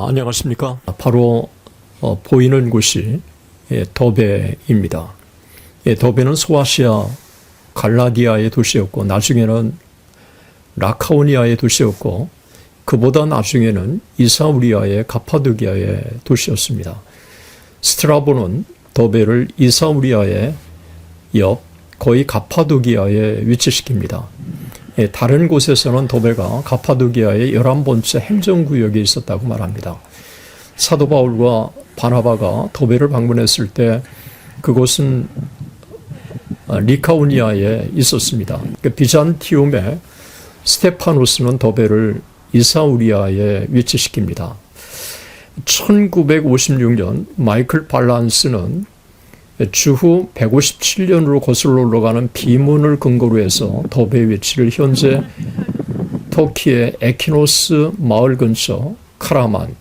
안녕하십니까. 바로 보이는 곳이 더베입니다. 더베는 소아시아 갈라디아의 도시였고 나중에는 라카오니아의 도시였고 그보다 나중에는 이사우리아의 가파도기아의 도시였습니다. 스트라보는 더베를 이사우리아의 옆 거의 가파도기아에 위치시킵니다. 다른 곳에서는 더베가 가파도기아의 11번째 행정구역에 있었다고 말합니다. 사도 바울과 바나바가 더베를 방문했을 때 그곳은 리카오니아에 있었습니다. 비잔티움의 스테파노스는 더베를 이사우리아에 위치시킵니다. 1956년 마이클 발란스는 주후 157년으로 거슬러 올라가는 비문을 근거로 해서 더베의 위치를 현재 터키의 에키노스 마을 근처 카라만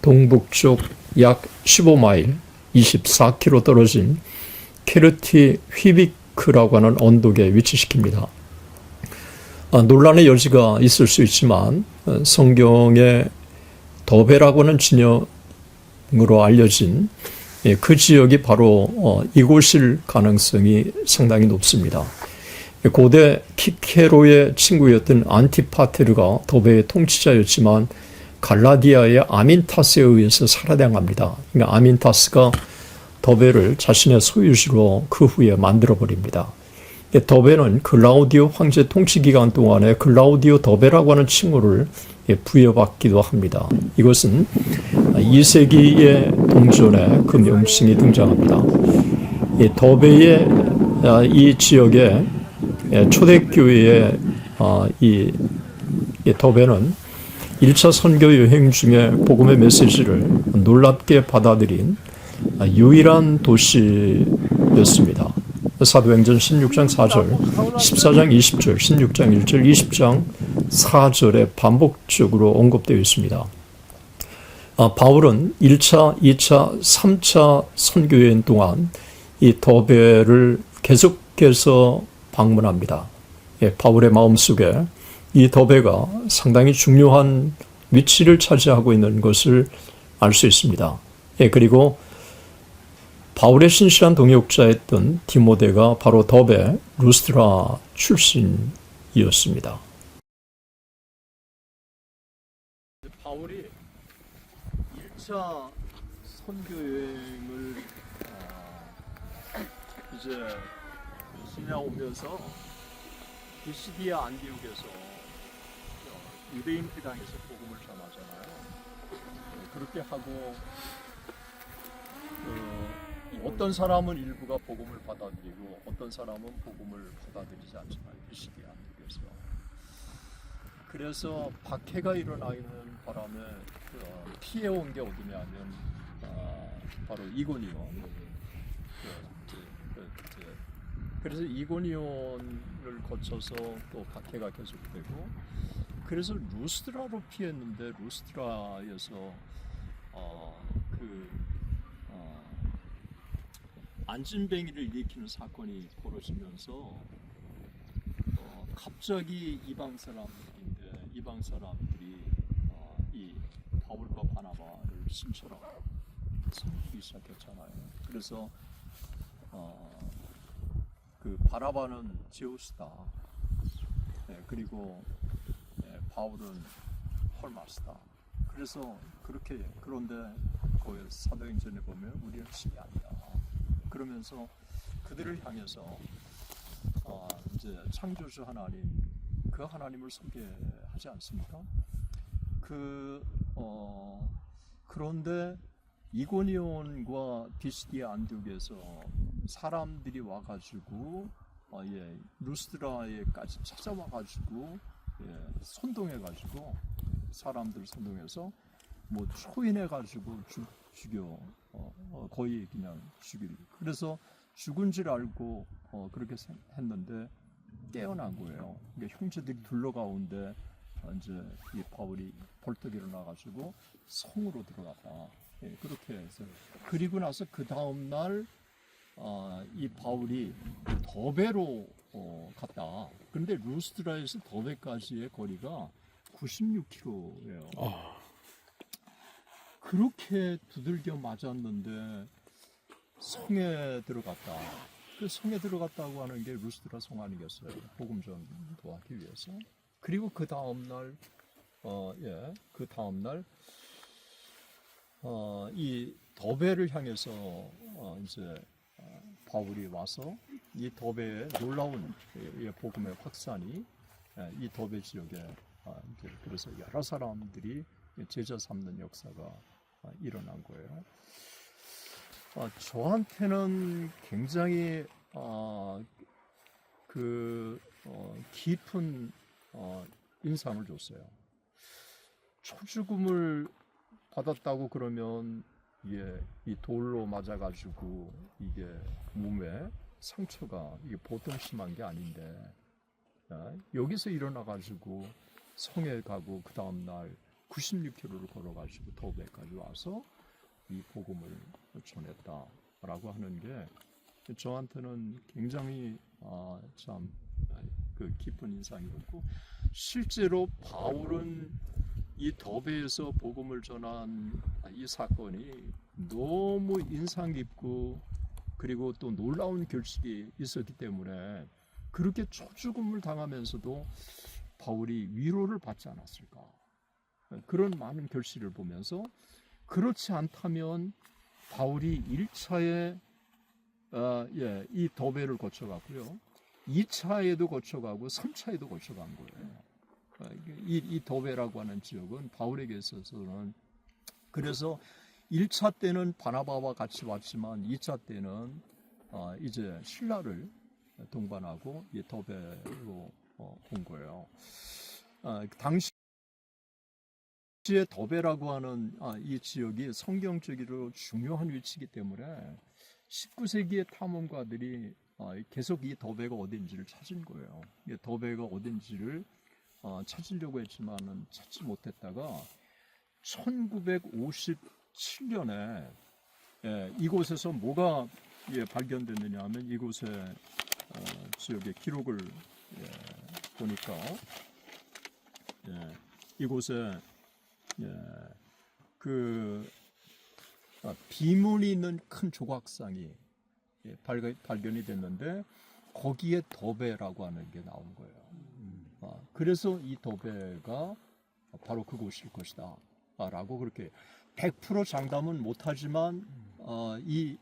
동북쪽 약 15마일 24km 떨어진 케르티 휘비크라고 하는 언덕에 위치시킵니다. 논란의 여지가 있을 수 있지만 성경에 더베라고 하는 진영으로 알려진 그 지역이 바로 이곳일 가능성이 상당히 높습니다. 고대 키케로의 친구였던 안티파테르가 더베의 통치자였지만 갈라디아의 아민타스에 의해서 살해당합니다. 그러니까 아민타스가 더베를 자신의 소유지로 그 후에 만들어버립니다. 더베는 글라우디오 황제 통치 기간 동안에 글라우디오 더베라고 하는 칭호를 부여받기도 합니다. 이것은 2세기의 동전에 그 명칭이 등장합니다. 더베의 이 지역의 초대교회의 이 더베는 1차 선교 여행 중에 복음의 메시지를 놀랍게 받아들인 유일한 도시였습니다. 사도행전 16장 4절, 14장 20절, 16장 1절, 20장 4절에 반복적으로 언급되어 있습니다. 바울은 1차, 2차, 3차 선교여행 동안 이 더베를 계속해서 방문합니다. 바울의 마음속에 이 더베가 상당히 중요한 위치를 차지하고 있는 것을 알 수 있습니다. 그리고 바울의 신실한 동역자였던 디모데가 바로 더베 루스트라 출신이었습니다. 바울이 1차 선교여행을 이제 지나오면서 비시디아 안디옥에서 유대인 회당에서 복음을 전하잖아요. 그렇게 하고 어떤 사람은 일부가 복음을 받아들이고 어떤 사람은 복음을 받아들이지 않지만 비시디아 안디옥에서 그래서 박해가 일어나는 바람에 피해온 게 어디냐면 바로 이고니온. 그래서 이고니온을 거쳐서 또 박해가 계속되고 그래서 루스드라로 피했는데 루스드라에서 안진뱅이를 일으키는 사건이 벌어지면서 갑자기 이방 사람들이 이 바울과 바나바를 신처럼 섬기기 시작했잖아요. 그래서 그 바나바는 제우스다. 그리고 바울은 헐마스다. 그래서 그런데 거기 사도행전에 보면 우리는 신이 아니다. 그러면서 그들을 향해서 이제 창조주 하나님, 그 하나님을 소개하지 않습니까? 그런데 이고니온과 비시디아 안디옥에서 사람들이 와가지고 루스드라에까지 찾아와가지고 선동해가지고 사람들 선동해서 뭐 초인해가지고 죽여 거의 그냥 그래서 죽은 줄 알고 그렇게 했는데 깨어난 거예요. 그러니까 형제들이 둘러가운데 이제 이 바울이 벌떡 일어나가지고 성으로 들어갔다. 그렇게 해서 그리고 나서 그 다음 날 이 바울이 더베로 갔다. 그런데 루스드라에서 더베까지의 거리가 96km예요. 그렇게 두들겨 맞았는데 성에 들어갔다. 그 성에 들어갔다고 하는 게 루스드라 성 아니겠어요? 복음 전도하기 위해서. 그리고 그 다음 날, 그 다음 날, 이 더베를 향해서 이제 바울이 와서 이 더베의 놀라운 복음의 확산이 이 더베 지역에 이제 그래서 여러 사람들이 제자 삼는 역사가 일어난 거예요. 저한테는 굉장히 깊은 인상을 줬어요. 초죽음을 받았다고 그러면 이게 이 돌로 맞아가지고 이게 몸에 상처가 이게 보통 심한 게 아닌데 여기서 일어나가지고 성에 가고 그 다음 날 96km를 걸어가지고 더베까지 와서 이 복음을 전했다라고 하는 게 저한테는 굉장히 참 그 깊은 인상이었고 실제로 바울은 이 더베에서 복음을 전한 이 사건이 너무 인상 깊고 그리고 또 놀라운 결실이 있었기 때문에 그렇게 초죽음을 당하면서도 바울이 위로를 받지 않았을까. 그런 많은 결실을 보면서 그렇지 않다면 바울이 1차에 이 더베를 거쳐갔고요. 2차에도 거쳐가고 3차에도 거쳐간 거예요. 이 더베라고 하는 지역은 바울에게 있어서는 그래서 1차 때는 바나바와 같이 왔지만 2차 때는 이제 신라를 동반하고 이 더베로 온 거예요. 당시에 더베라고 하는 이 지역이 성경적으로 중요한 위치이기 때문에 19세기의 탐험가들이 계속 이 더베가 어딘지를 찾은 거예요. 더베가 어딘지를 찾으려고 했지만은 찾지 못했다가 1957년에 이곳에서 뭐가 발견됐느냐 하면 이곳에 지역의 기록을 보니까 이곳에 그 비문이 있는 큰 조각상이 발견이 됐는데 거기에 더베라고 하는 게 나온 거예요. 그래서 이 더베가 바로 그곳일 것이다 라고 그렇게 100% 장담은 못하지만 이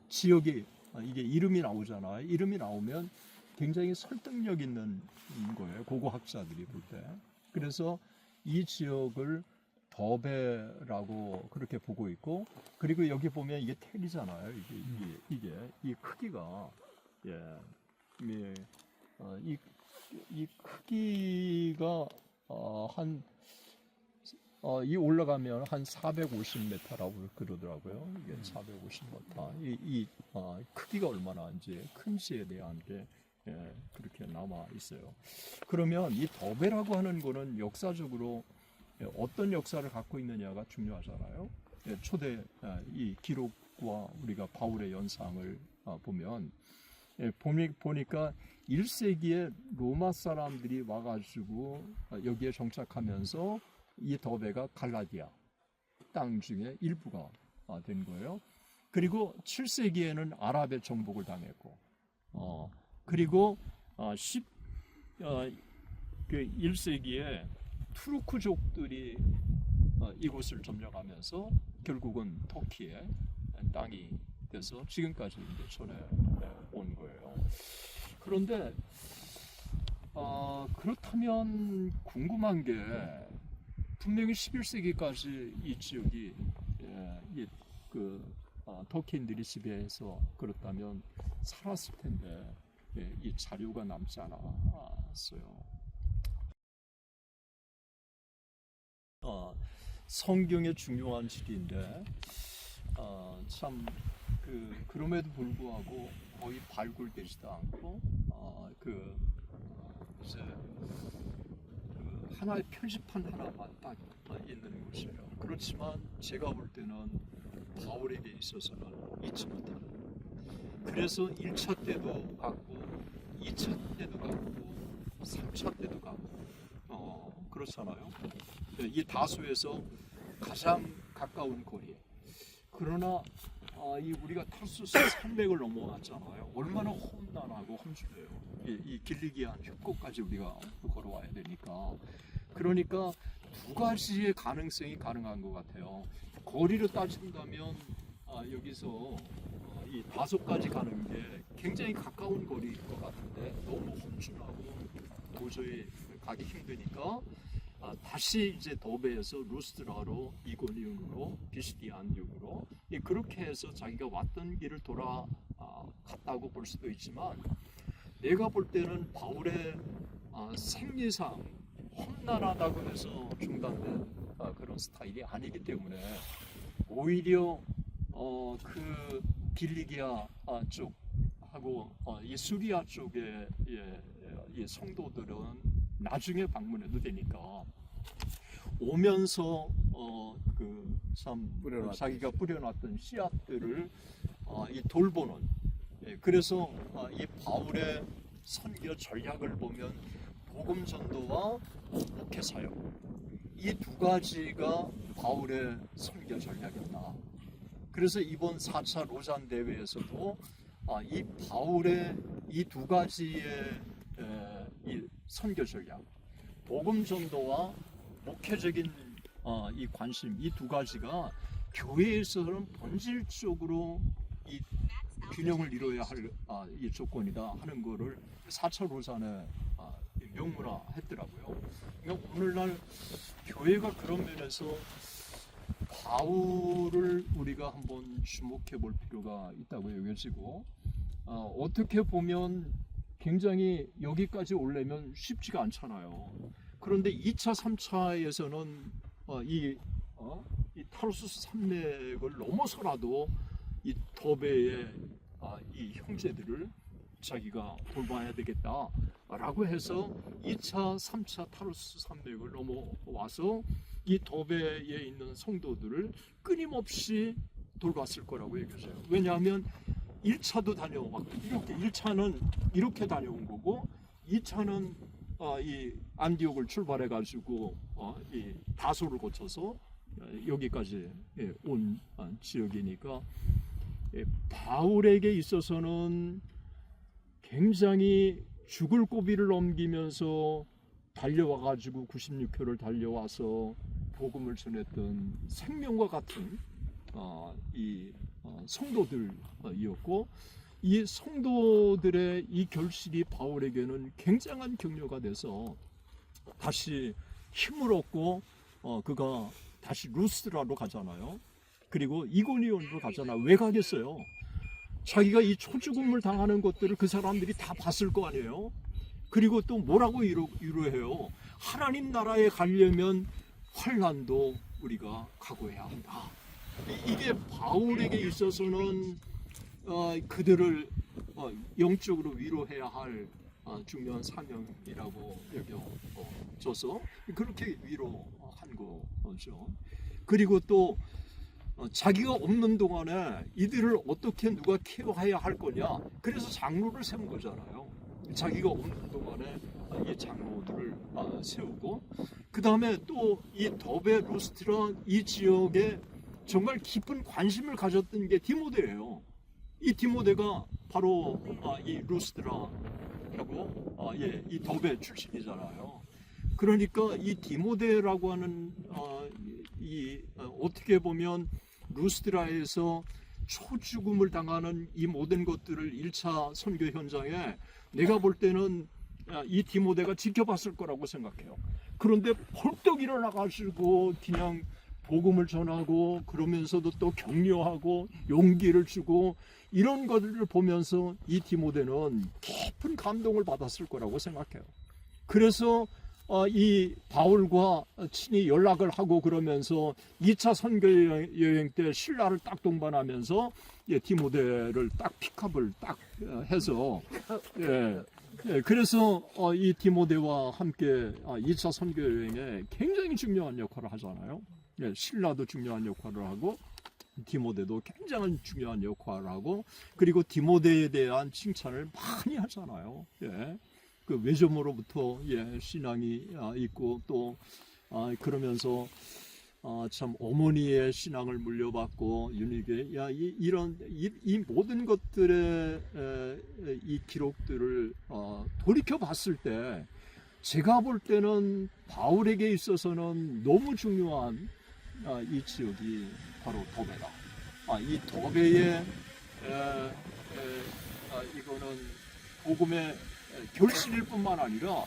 지역이 이게 이름이 나오잖아요. 이름이 나오면 굉장히 설득력 있는 거예요. 고고학자들이 볼 때. 그래서 이 지역을 더베라고 그렇게 보고 있고, 그리고 여기 보면 이게 텔이잖아요. 이게 이 크기가 이 크기가 이 올라가면 한 450m라고 그러더라고요. 이게 450m. 이 크기가 얼마나 이제 큰지에 대한 게 그렇게 남아 있어요. 그러면 이 더베라고 하는 거는 역사적으로 어떤 역사를 갖고 있느냐가 중요하잖아요. 초대 이 기록과 우리가 바울의 연상을 보면 보니까 1세기에 로마 사람들이 와가지고 여기에 정착하면서 이 더베가 갈라디아 땅 중에 일부가 된 거예요. 그리고 7세기에는 아랍의 정복을 당했고, 그리고 1세기에 투르크족들이 이곳을 점령하면서 결국은 터키의 땅이 돼서 지금까지 이제 전해 온 거예요. 그런데 그렇다면 궁금한 게 분명히 11세기까지 이 지역이 터키인들이 지배해서 그렇다면 살았을 텐데 이 자료가 남지 않았어요. 성경의 중요한 지리인데 참 그럼에도 불구하고 거의 발굴되지도 않고 이제 하나의 표지판 하나만 딱 있는 곳이에요. 그렇지만 제가 볼 때는 바울에게 있어서는 잊지 못하는. 그래서 1차 때도 갔고 2차 때도 갔고 3차 때도 갔고 그렇잖아요. 이 다수에서 가장 가까운 거리. 그러나 이 우리가 타르수스 산맥을 넘어왔잖아요. 얼마나 험난하고 험준해요. 이 길리기안 협곡까지 우리가 걸어와야 되니까. 그러니까 두 가지의 가능성이 가능한 것 같아요. 거리로 따진다면 여기서 이 다소까지 가는 게 굉장히 가까운 거리일 것 같은데 너무 험준하고 도저히 가기 힘드니까 다시 이제 더베에서 루스드라로 이고니온으로 비시디 안디옥으로 그렇게 해서 자기가 왔던 길을 돌아갔다고 볼 수도 있지만 내가 볼 때는 바울의 생리상 험난하다고 해서 중단된 그런 스타일이 아니기 때문에 오히려 그 빌리기아 쪽하고 이 수리아 쪽의 이 성도들은 나중에 방문해도 되니까 오면서 참 자기가 뿌려놨던 씨앗들을 이 돌보는 그래서 이 바울의 선교 전략을 보면 복음 전도와 목회 사역 이 두 가지가 바울의 선교 전략이었다. 그래서 이번 4차 로잔 대회에서도 이 바울의 이 두 가지의 이 선교 전략, 복음 전도와 목회적인 이 관심 이 두 가지가 교회에서는 본질적으로 이 균형을 이루어야 할 이 조건이다 하는 거를 4차 로잔에 명문화했더라고요. 그러니까 오늘날 교회가 그런 면에서 바울을 우리가 한번 주목해 볼 필요가 있다고 여겨지고 어떻게 보면 굉장히 여기까지 오려면 쉽지가 않잖아요. 그런데 2차, 3차에서는 이 타르수스 산맥을 넘어서라도 이 더베의 이 형제들을 자기가 돌봐야 되겠다라고 해서 2차, 3차 타르수스 산맥을 넘어와서 이 더베에 있는 성도들을 끊임없이 돌봤을 거라고 얘기해요. 왜냐하면 1차도 다녀왔고 이렇게 1차는 이렇게 다녀온 거고 2차는 이 안디옥을 출발해 가지고 이 다소를 거쳐서 여기까지 온 지역이니까 바울에게 있어서는 굉장히 죽을 고비를 넘기면서 달려와 가지고 96km를 달려와서 복음을 전했던 생명과 같은 이 성도들이었고 이 성도들의 이 결실이 바울에게는 굉장한 격려가 돼서 다시 힘을 얻고 그가 다시 루스드라로 가잖아요. 그리고 이고니온으로 가잖아요. 왜 가겠어요? 자기가 이 초죽음을 당하는 것들을 그 사람들이 다 봤을 거 아니에요. 그리고 또 뭐라고 위로해요? 하나님 나라에 가려면 환난도 우리가 각오해야 한다. 이게 바울에게 있어서는 그들을 영적으로 위로해야 할 중요한 사명이라고 여겨져서 그렇게 위로한 거죠. 그리고 또 자기가 없는 동안에 이들을 어떻게 누가 케어해야 할 거냐. 그래서 장로를 세운 거잖아요. 자기가 없는 동안에 이 장로들을 세우고 그 다음에 또 이 더베 루스트라 이 지역에 정말 깊은 관심을 가졌던 게 디모데예요. 이 디모데가 바로 이 루스트라라고 이 더베 출신이잖아요. 그러니까 이 디모데라고 하는 어떻게 보면 루스트라에서 초죽음을 당하는 이 모든 것들을 1차 선교 현장에 내가 볼 때는 이 디모데가 지켜봤을 거라고 생각해요. 그런데 펄떡 일어나가지고 그냥 복음을 전하고 그러면서도 또 격려하고 용기를 주고 이런 것들을 보면서 이 디모데는 깊은 감동을 받았을 거라고 생각해요. 그래서 이 바울과 친히 연락을 하고 그러면서 2차 선교 여행 때 신라를 딱 동반하면서 디모데를 딱 픽업을 딱 해서 그래서 이 디모데와 함께 2차 선교 여행에 굉장히 중요한 역할을 하잖아요. 신라도 중요한 역할을 하고 디모데도 굉장히 중요한 역할을 하고 그리고 디모데에 대한 칭찬을 많이 하잖아요. 그 외조모로부터 신앙이 있고 또 그러면서 참 어머니의 신앙을 물려받고 윤희교회 이 모든 것들의 이 기록들을 돌이켜 봤을 때 제가 볼 때는 바울에게 있어서는 너무 중요한 이 지역이 바로 더베다. 이 더베의 이거는 복음의 결실일 뿐만 아니라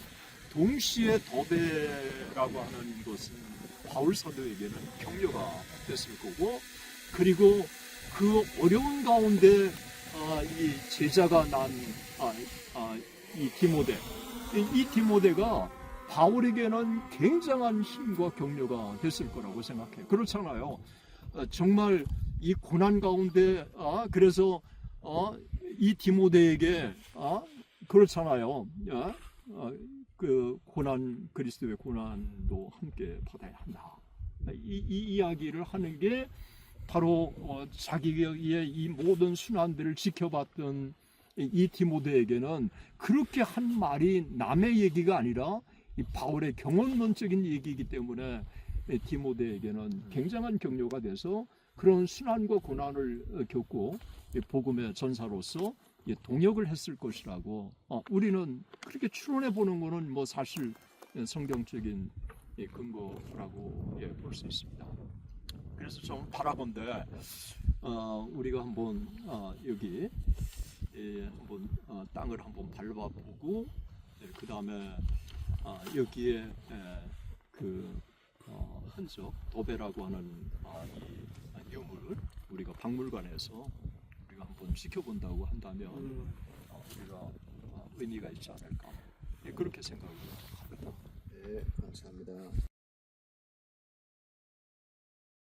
동시에 더베라고 하는 이것은 바울 사도에게는 격려가 됐을 거고, 그리고 그 어려운 가운데 이 제자가 난 이 디모데, 이 디모데가 바울에게는 굉장한 힘과 격려가 됐을 거라고 생각해요. 그렇잖아요. 정말 이 고난 가운데 그래서 이 디모데에게 그렇잖아요. 그 고난, 그리스도의 고난도 함께 받아야 한다. 이 이야기를 하는 게 바로 자기의 이 모든 순환들을 지켜봤던 이 디모데에게는 그렇게 한 말이 남의 얘기가 아니라 이 바울의 경험론적인 얘기이기 때문에 디모데에게는 굉장한 격려가 돼서 그런 순환과 고난을 겪고 복음의 전사로서 동역을 했을 것이라고 우리는 그렇게 추론해 보는 것은 뭐 사실 성경적인 근거라고 볼 수 있습니다. 그래서 좀 바라본데 우리가 한번 여기 한번 땅을 한번 밟아보고 그 다음에 여기에 그 흔적 도배라고 하는 이 유물 우리가 박물관에서 우리가 한번 지켜본다고 한다면 우리가 의미가 있지 않을까 그렇게 생각을 합니다. 네, 감사합니다.